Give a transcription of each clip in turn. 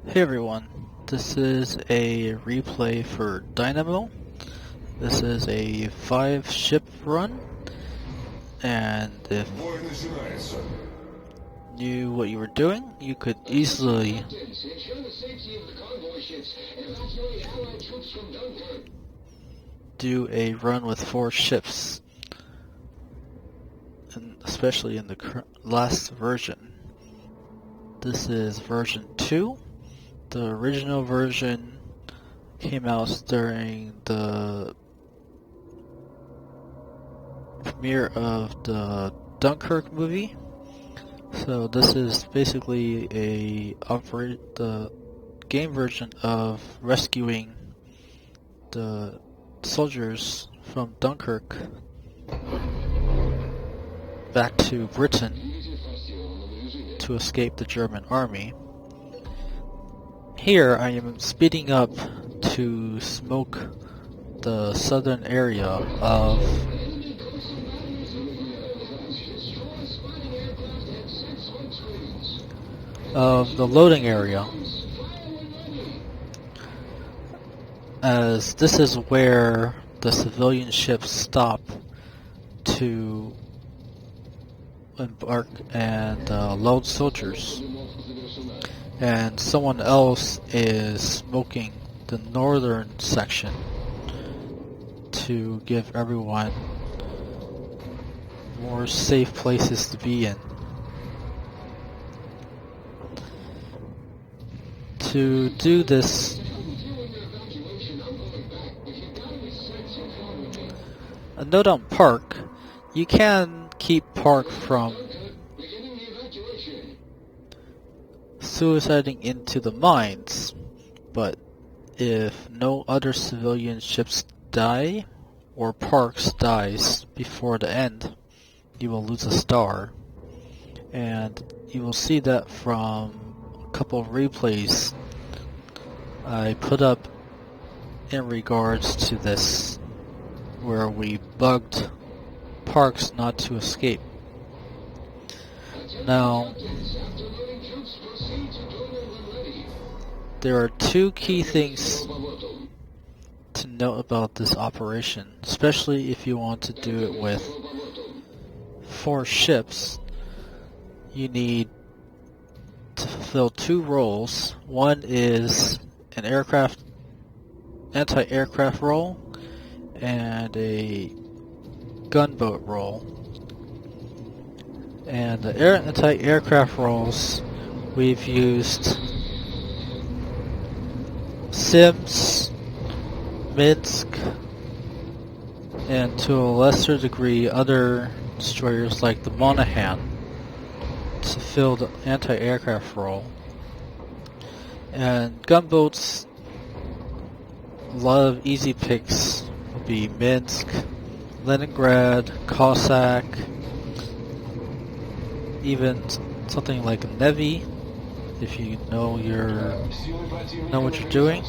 Hey everyone, this is a replay for Dynamo. This is a 5-ship run, and if you knew what you were doing, you could easily do a run with 4 ships, and especially in the last version. This is version 2. The original version came out during the premiere of the Dunkirk movie. So this is basically the game version of rescuing the soldiers from Dunkirk back to Britain to escape the German army. Here I am speeding up to smoke the southern area of the loading area, as this is where the civilian ships stop to embark and load soldiers. And someone else is smoking the northern section to give everyone more safe places to be in. To do this, a note on park: you can keep park from suiciding into the mines, but if no other civilian ships die or Parks dies before the end, you will lose a star. And you will see that from a couple of replays I put up in regards to this, where we bugged Parks not to escape. Now, there are two key things to note about this operation, especially if you want to do it with 4 ships. You need to fulfill 2 roles. One is an anti-aircraft role and a gunboat role. And the anti-aircraft roles, we've used Sims, Minsk, and to a lesser degree other destroyers like the Monahan to fill the anti-aircraft role. And gunboats, a lot of easy picks would be Minsk, Leningrad, Cossack, even something like a Navy, if you know what you're doing.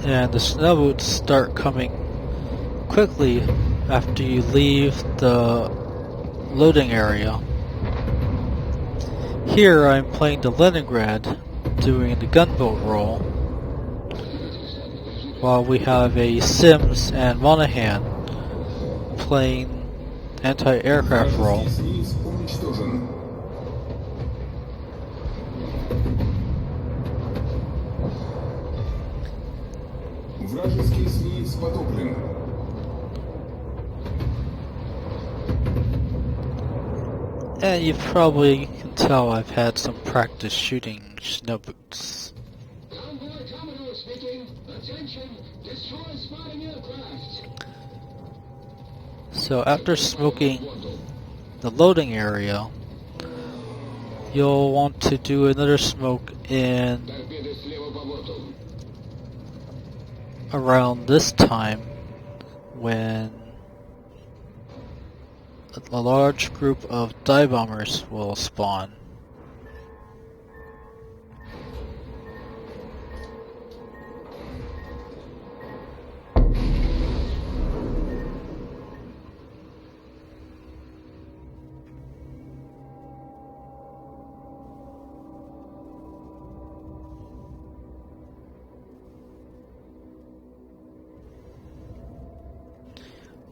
And the snowboats start coming quickly after you leave the loading area. Here I'm playing the Leningrad, doing the gunboat role, while we have a Sims and Monahan playing anti-aircraft role. And you probably can tell I've had some practice shooting snowboots. So after smoking the loading area, you'll want to do another smoke in around this time, when a large group of dive bombers will spawn.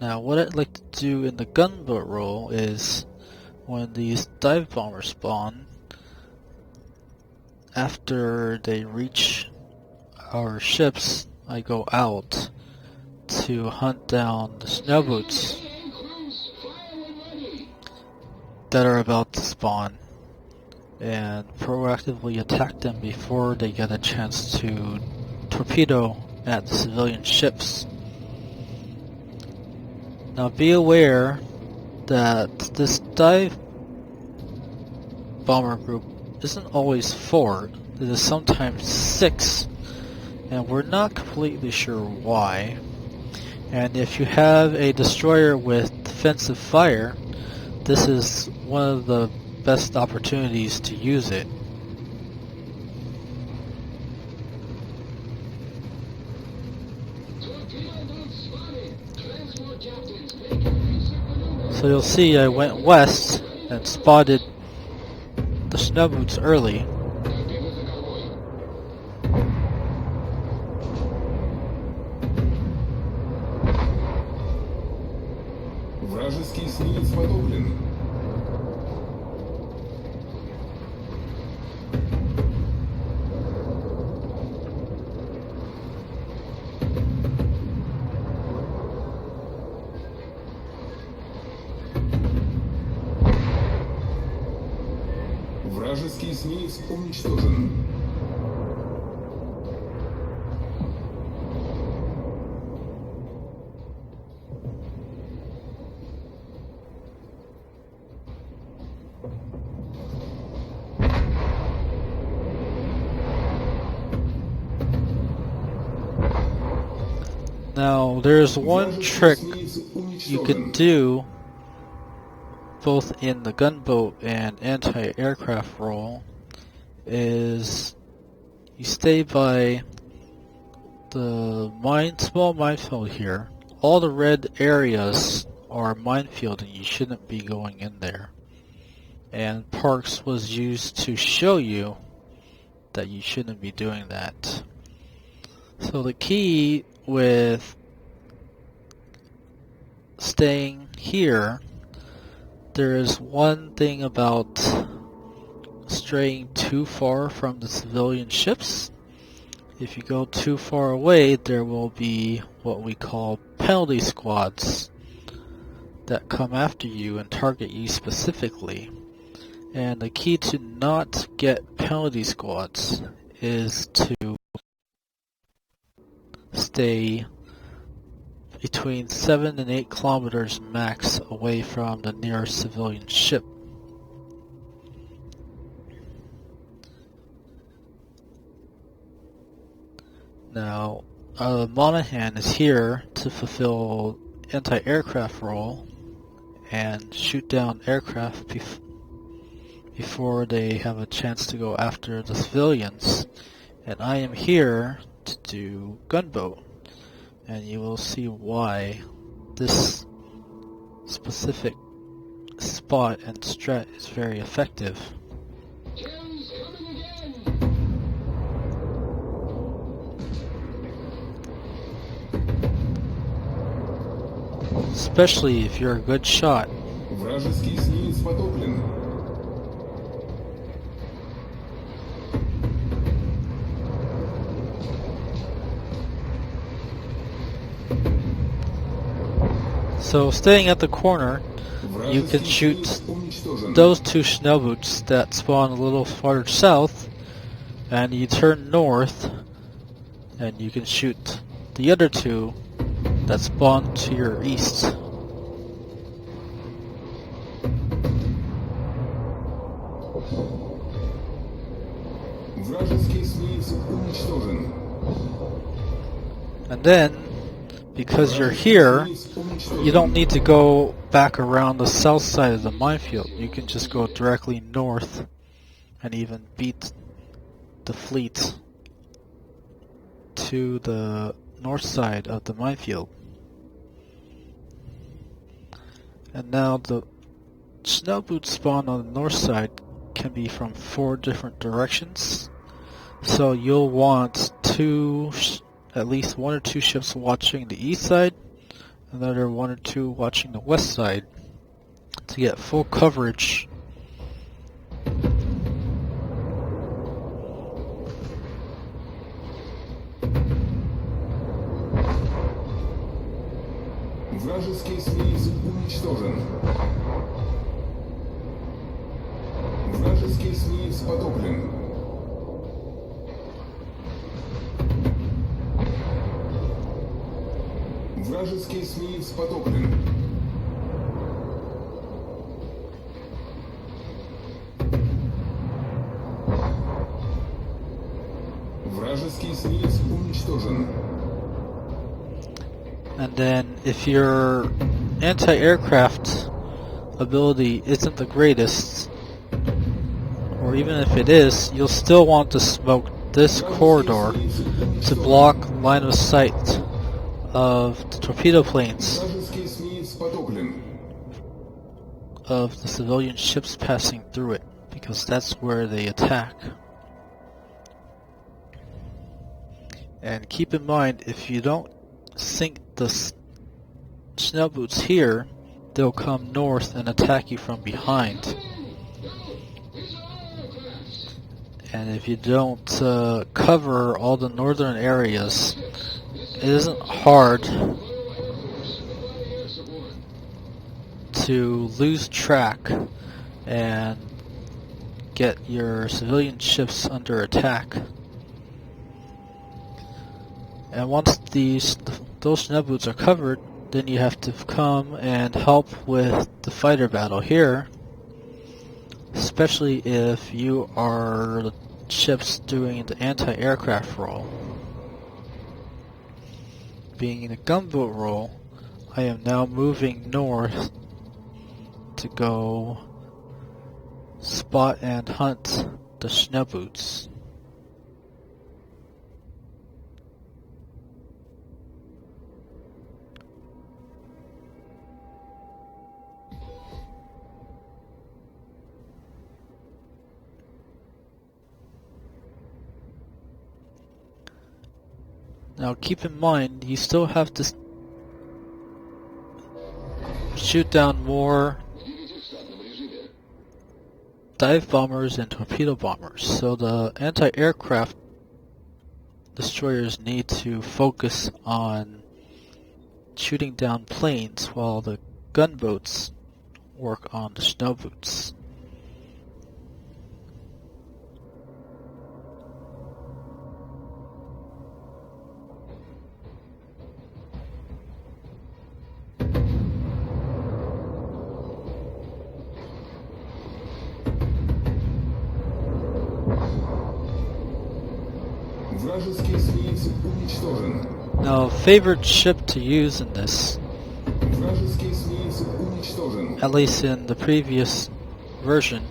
Now what I'd like to do in the gunboat role is when these dive bombers spawn, after they reach our ships, I go out to hunt down the snowboots that are about to spawn and proactively attack them before they get a chance to torpedo at the civilian ships. Now be aware that this dive bomber group isn't always 4, it is sometimes 6, and we're not completely sure why. And if you have a destroyer with defensive fire, this is one of the best opportunities to use it. So you'll see I went west and spotted the snowboots early. Вражеский эсминец потоплен. Вражеский эсминец уничтожен. Now, there's one trick you can do both in the gunboat and anti-aircraft role, is you stay by the small minefield here. All the red areas are minefield and you shouldn't be going in there. And Parks was used to show you that you shouldn't be doing that. So the key with staying here, there is one thing about straying too far from the civilian ships. If you go too far away, there will be what we call penalty squads that come after you and target you specifically. And the key to not get penalty squads is to stay between 7 and 8 kilometers max away from the nearest civilian ship. Now, Monahan is here to fulfill anti-aircraft role and shoot down aircraft before they have a chance to go after the civilians, and I am here to do gunboat, and you will see why this specific spot and strat is very effective. Especially if you're a good shot. Вражеский эсминец потоплен. So staying at the corner, you can shoot those 2 snowboots that spawn a little farther south, and you turn north and you can shoot the other 2 that spawn to your east. Вражеский эсминец уничтожен. And then, because you're here, you don't need to go back around the south side of the minefield. You can just go directly north and even beat the fleet to the north side of the minefield. And now the snowboot spawn on the north side can be from 4 different directions. So you'll want at least 1 or 2 ships watching the east side, another 1 or 2 watching the west side to get full coverage. Вражеский эсминец уничтожен. Вражеский эсминец потоплен. Вражеский эсминец потоплен. Вражеский эсминец уничтожен. And then if your anti-aircraft ability isn't the greatest, or even if it is, you'll still want to smoke this corridor to block line of sight of the torpedo planes Вражеский эсминец потоплен. of the civilian ships passing through it, because that's where they attack. And keep in mind, if you don't sink the Schnellboots here, they'll come north and attack you from behind. And if you don't cover all the northern areas, it isn't hard to lose track and get your civilian ships under attack. And once those Schnellboots are covered, then you have to come and help with the fighter battle here, especially if you are the ships doing the anti-aircraft role. Being in the gunboat role, I am now moving north to go spot and hunt the Schnellboots. Now keep in mind, you still have to shoot down more dive bombers and torpedo bombers, so the anti-aircraft destroyers need to focus on shooting down planes while the gunboats work on the Schnellboots. Вражеский эсминец уничтожен. Now, a favorite ship to use in this, Вражеский эсминец уничтожен. at least in the previous version,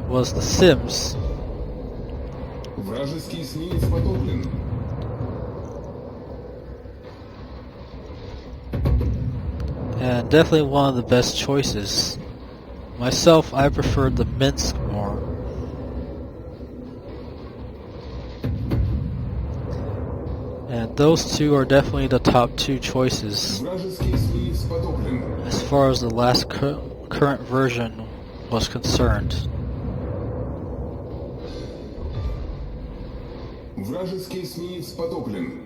was the Sims. Вражеский эсминец потоплен. And definitely one of the best choices. Myself, I prefer the Minsk more. And those two are definitely the top 2 choices Вражеский эсминец потоплен. as far as the last current version was concerned. Вражеский эсминец потоплен.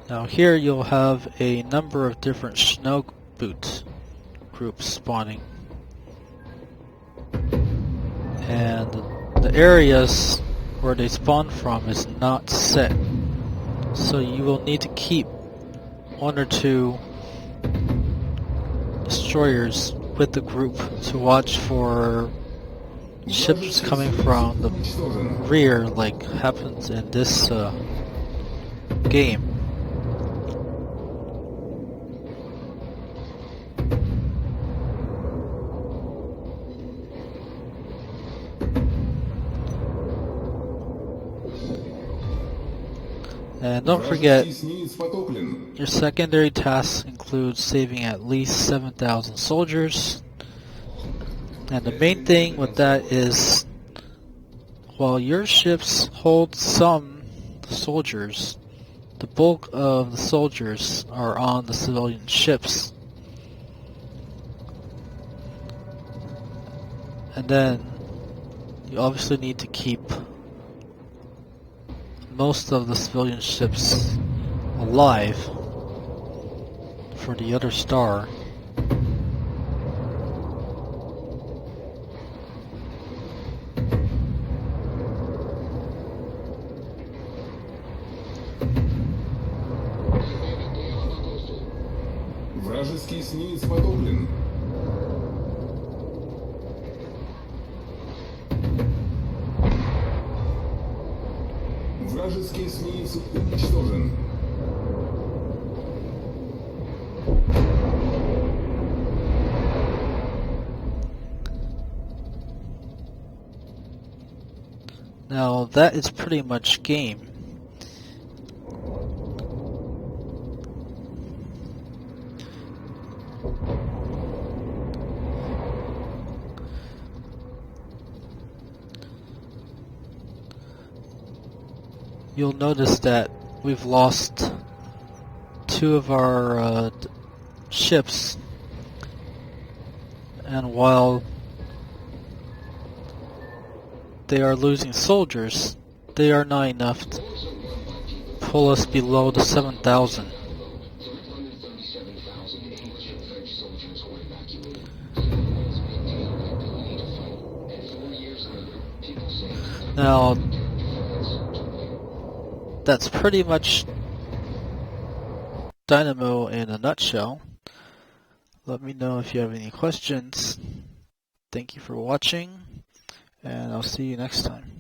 Now here you'll have a number of different Schnellboot groups spawning. And the areas where they spawn from is not set. So you will need to keep 1 or 2 destroyers with the group to watch for ships coming from the rear like happens in this game. And don't forget, your secondary tasks include saving at least 7,000 soldiers. And the main thing with that is while your ships hold some soldiers, the bulk of the soldiers are on the civilian ships. And then you obviously need to keep most of the civilian ships alive for the other star. Вражеский эсминец потоплен. Вражеский эсминец уничтожен. Now that is pretty much game. You'll notice that we've lost 2 of our ships, and while they are losing soldiers, they are not enough to pull us below the 7,000. Now, that's pretty much Dynamo in a nutshell. Let me know if you have any questions. Thank you for watching, and I'll see you next time.